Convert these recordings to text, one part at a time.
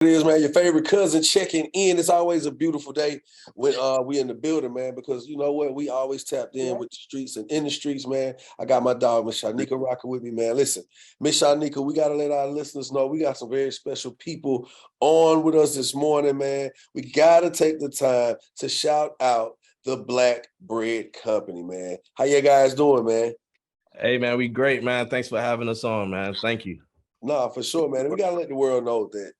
It is, man. Your favorite cousin checking in. It's always a beautiful day when we in the building, man, because you know what? We always tapped in with the streets and in the streets, man. I got my dog, Miss Shanika, rocking with me, man. Listen, Miss Shanika, we got to let our listeners know we got some very special people on with us this morning, man. We got to take the time to shout out the Black Bread Company, man. How you guys doing, man? Hey, man, we great, man. Thanks for having us on, man. Thank you. Nah, for sure, man. And we got to let the world know that,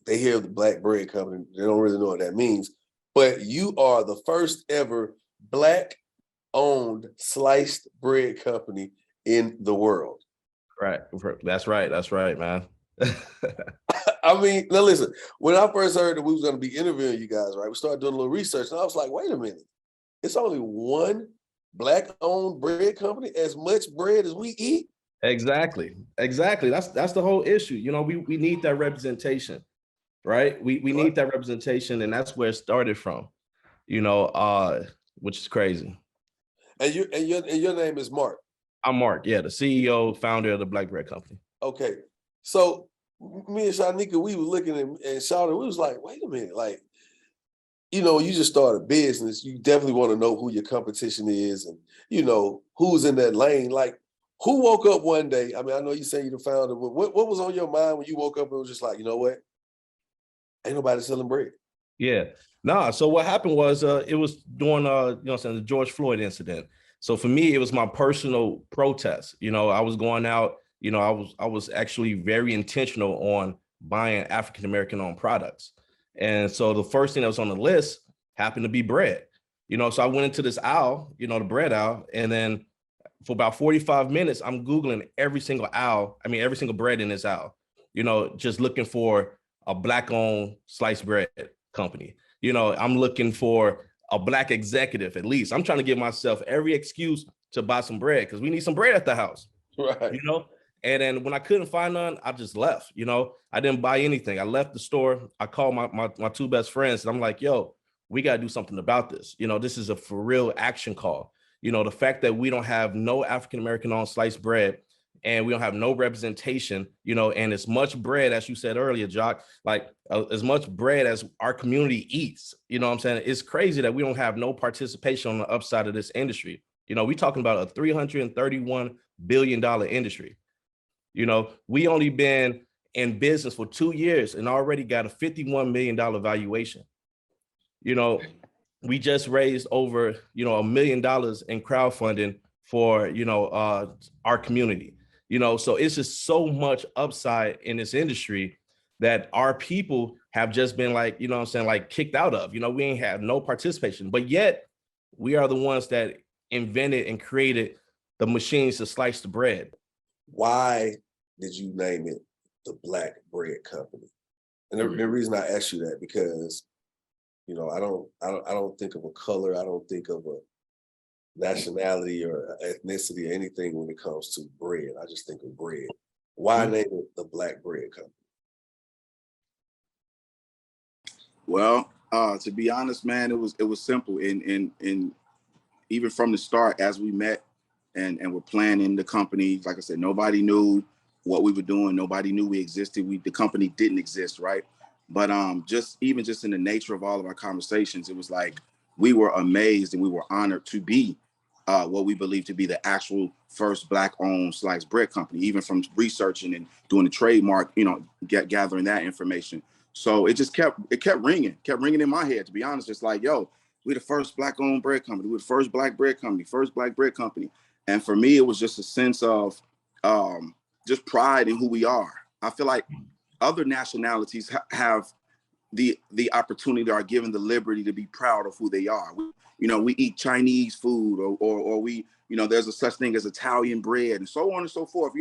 they hear the Black Bread Company. They don't really know what that means. But you are the first ever Black-owned sliced bread company in the world. Right. That's right. That's right, man. I mean, now listen, when I first heard that we was going to be interviewing you guys, right, we started doing a little research, and I was like, wait a minute. It's only one Black-owned bread company, as much bread as we eat? Exactly. That's the whole issue. You know, we need that representation, right? We need that representation, and that's where it started from, which is crazy. And your name is Mark. I'm Mark, yeah, the CEO, founder of the Black Bread Company. Okay. So me and Shanika, we were looking and shouting, we was like, wait a minute, like, you just start a business, you definitely want to know who your competition is and, who's in that lane. Like, who woke up one day? I mean, I know you say you're the founder, but what was on your mind when you woke up and was just like, you know what? Ain't nobody selling bread. Yeah. Nah, so what happened was it was during the George Floyd incident. So for me, it was my personal protest. I was going out, I was actually very intentional on buying African-American owned products. And so the first thing that was on the list happened to be bread. So I went into this aisle, the bread aisle, and then for about 45 minutes, I'm Googling every single bread in this aisle, just looking for a Black-owned sliced bread company. I'm looking for a Black executive, at least. I'm trying to give myself every excuse to buy some bread because we need some bread at the house, right? And then when I couldn't find none, I just left, I didn't buy anything. I left the store. I called my two best friends and I'm like, yo, we got to do something about this. This is a for real action call. The fact that we don't have no African-American on sliced bread and we don't have no representation, and as much bread, as you said earlier, Jock, like as much bread as our community eats, what I'm saying? It's crazy that we don't have no participation on the upside of this industry. We're talking about a $331 billion industry. We only been in business for 2 years and already got a $51 million valuation. We just raised over, $1 million in crowdfunding for, our community, so it's just so much upside in this industry that our people have just been like, like kicked out of, we ain't had no participation, but yet we are the ones that invented and created the machines to slice the bread. Why did you name it the Black Bread Company? And the reason I ask you that, because I don't think of a color. I don't think of a nationality or ethnicity or anything when it comes to bread. I just think of bread. Why name it the Black Bread Company? Well, to be honest, man, it was simple. And even from the start, as we met and were planning the company, like I said, nobody knew what we were doing. Nobody knew we existed. The company didn't exist, right? But just in the nature of all of our conversations, it was like we were amazed and we were honored to be what we believe to be the actual first Black-owned sliced bread company, even from researching and doing the trademark, gathering that information. So it just kept ringing in my head, to be honest. It's like, yo, we're the first Black-owned bread company. We're the first Black bread company, first Black bread company. And for me, it was just a sense of just pride in who we are. I feel like other nationalities have the opportunity, or are given the liberty to be proud of who they are. We eat Chinese food, or we, there's a such thing as Italian bread, and so on and so forth.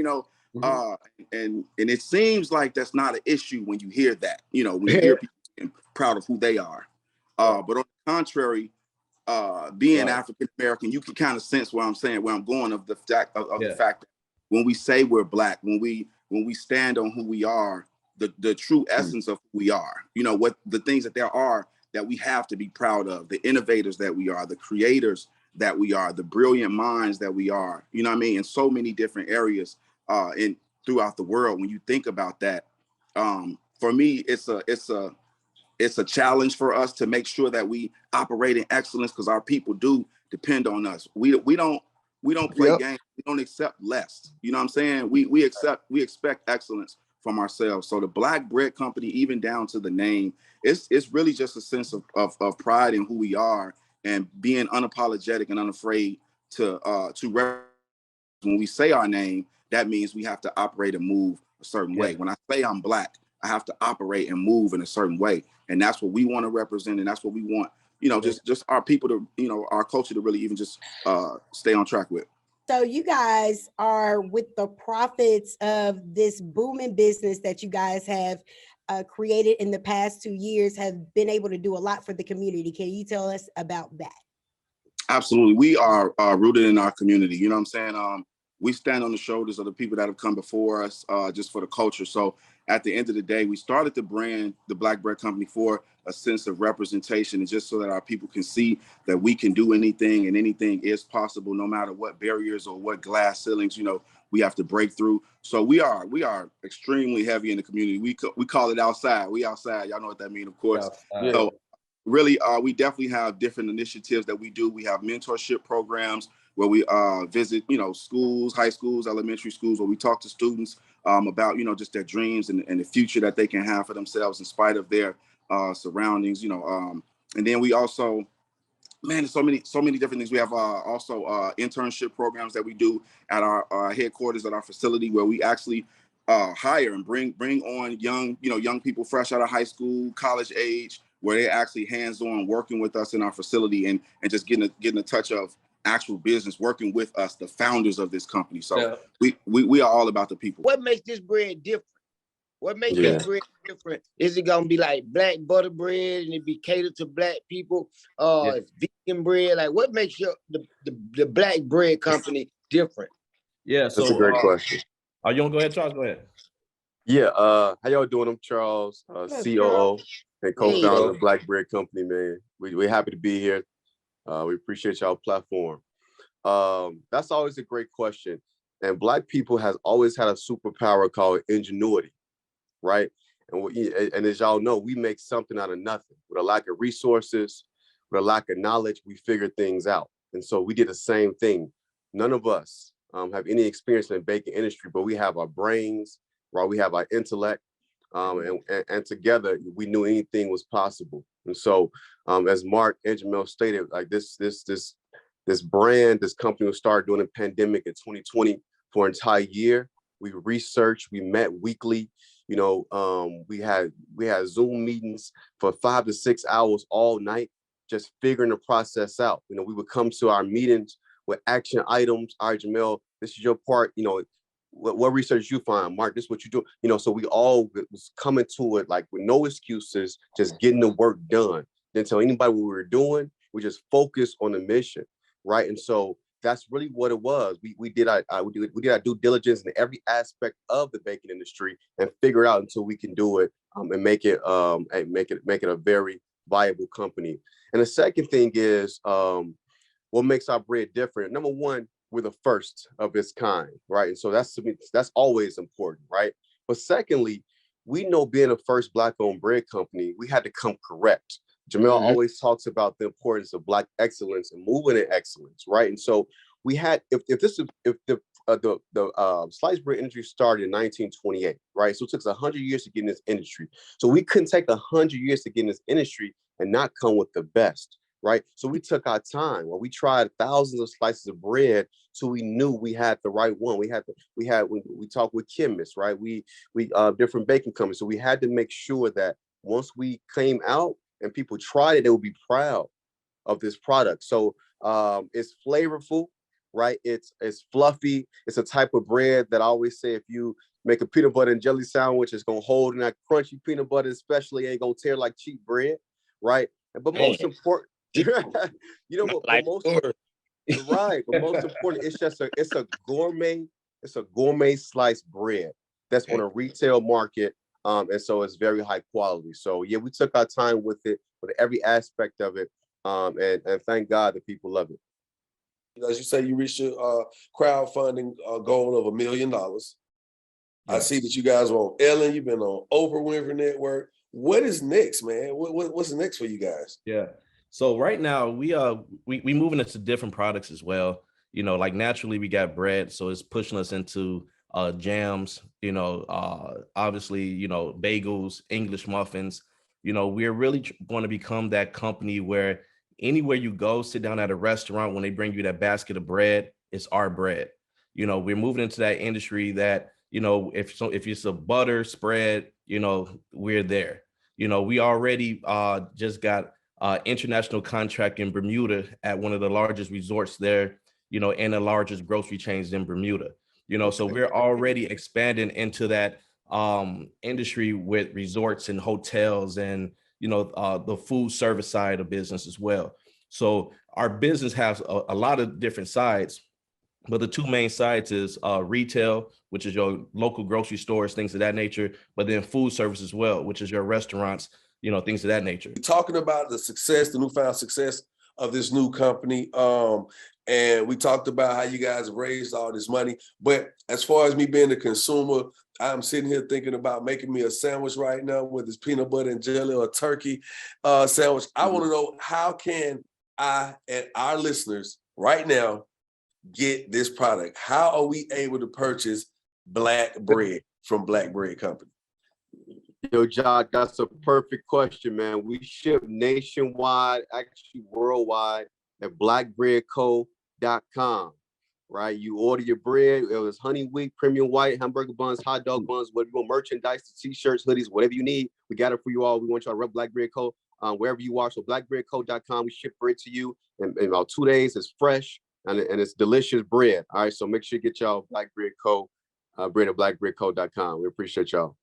And it seems like that's not an issue when you hear that. When you hear people being proud of who they are. But on the contrary, being African American, you can kind of sense where I'm going of the fact the fact that when we say we're Black, when we stand on who we are, the true essence of who we are, what the things that there are that we have to be proud of, the innovators that we are, the creators that we are, the brilliant minds that we are, in so many different areas throughout the world. When you think about that, for me, it's a challenge for us to make sure that we operate in excellence, because our people do depend on us. We don't play games. We don't accept less. You know what I'm saying? We expect excellence from ourselves. So the Black Bread Company, even down to the name, it's really just a sense of pride in who we are and being unapologetic and unafraid to when we say our name, that means we have to operate and move a certain way. When I say I'm Black, I have to operate and move in a certain way. And that's what we want to represent. And that's what we want, just our people to, our culture to really even just stay on track with. So you guys are with the profits of this booming business that you guys have created in the past 2 years, have been able to do a lot for the community. Can you tell us about that? Absolutely. We are rooted in our community. You know what I'm saying? We stand on the shoulders of the people that have come before us just for the culture. So at the end of the day, we started the brand, the Black Bread Company, for a sense of representation, and just so that our people can see that we can do anything and anything is possible, no matter what barriers or what glass ceilings, we have to break through. So we are extremely heavy in the community. We call it outside. We outside. Y'all know what that means, of course. Yeah. So really, we definitely have different initiatives that we do. We have mentorship programs where we visit, schools, high schools, elementary schools, where we talk to students about, just their dreams and the future that they can have for themselves in spite of their surroundings, and then we also, there's so many different things. We have also internship programs that we do at our headquarters at our facility, where we actually hire and bring on young people fresh out of high school, college age, where they're actually hands-on working with us in our facility and just getting a touch of actual business, working with us, the founders of this company. So we are all about the people. What makes this bread different? What makes this bread different? Is it gonna be like black butter bread and it be catered to Black people? It's vegan bread. Like, what makes the Black Bread Company different? Yeah, so that's a great question. You want to go ahead, Charles? Go ahead. Yeah, how y'all doing? I'm Charles, COO and co-founder of the Black Bread Company, man. We're happy to be here. We appreciate y'all platform. That's always a great question. And Black people has always had a superpower called ingenuity, right? And as y'all know, we make something out of nothing. With a lack of resources, with a lack of knowledge, we figure things out. And so we did the same thing. None of us have any experience in the baking industry, but we have our brains, right? We have our intellect, and together we knew anything was possible. And so, as Mark and Jamel stated, like this brand, this company was started during the pandemic in 2020 for an entire year. We researched, we met weekly. We had Zoom meetings for 5 to 6 hours all night, just figuring the process out. We would come to our meetings with action items. All right, Jamel, this is your part. What research you find? Mark, this is what you do. So we all was coming to it like with no excuses, just getting the work done. Didn't tell anybody what we were doing. We just focused on the mission, right? And so that's really what it was. We did our due diligence in every aspect of the baking industry and figure it out until we can do it and make it a very viable company. And the second thing is what makes our bread different. Number one, we're the first of its kind, right? And so that's always important, right? But secondly, we know being the first Black-owned bread company, we had to come correct. Jamel always talks about the importance of Black excellence and moving in excellence, right? And so we had, if the sliced bread industry started in 1928, right? So it took us 100 years to get in this industry. So we couldn't take 100 years to get in this industry and not come with the best, right? So we took our time. Well, we tried thousands of slices of bread so we knew we had the right one. We talked with chemists, right? We different baking companies. So we had to make sure that once we came out and people tried it, they would be proud of this product. So it's flavorful, right? It's fluffy. It's a type of bread that I always say, if you make a peanut butter and jelly sandwich, it's gonna hold in that crunchy peanut butter, especially ain't gonna tear like cheap bread, right? But most important, but most important, it's a gourmet sliced bread that's on a retail market. And so it's very high quality. So yeah, we took our time with it, with every aspect of it. And thank God that people love it. As you say, you reached your crowdfunding goal of $1 million. I see that you guys are on Ellen. You've been on Oprah Winfrey Network. What is next, man? What's next for you guys? Yeah. So right now we moving into different products as well. You know, like naturally we got bread, so it's pushing us into jams, obviously, bagels, English muffins. We're really going to become that company where anywhere you go, sit down at a restaurant, when they bring you that basket of bread, it's our bread. We're moving into that industry that, if it's a butter spread, we're there. We already just got international contract in Bermuda at one of the largest resorts there, and the largest grocery chains in Bermuda. So we're already expanding into that industry with resorts and hotels and, the food service side of business as well. So our business has a lot of different sides, but the two main sides is retail, which is your local grocery stores, things of that nature, but then food service as well, which is your restaurants, things of that nature. Talking about the newfound success of this new company. And we talked about how you guys raised all this money. But as far as me being a consumer, I'm sitting here thinking about making me a sandwich right now with this peanut butter and jelly or a turkey sandwich. I want to know, how can I and our listeners right now get this product? How are we able to purchase Black Bread from Black Bread Company? Yo, Jock, that's a perfect question, man. We ship nationwide, actually worldwide, at blackbreadco.com, right? You order your bread. It was honey wheat, premium white, hamburger buns, hot dog buns, whatever you want, merchandise, t-shirts, hoodies, whatever you need. We got it for you all. We want y'all to rep Black Bread Co. Wherever you are. So blackbreadco.com, we ship bread to you in about 2 days. It's fresh and it's delicious bread. All right, so make sure you get y'all Black Bread Co. Bread at blackbreadco.com. We appreciate y'all.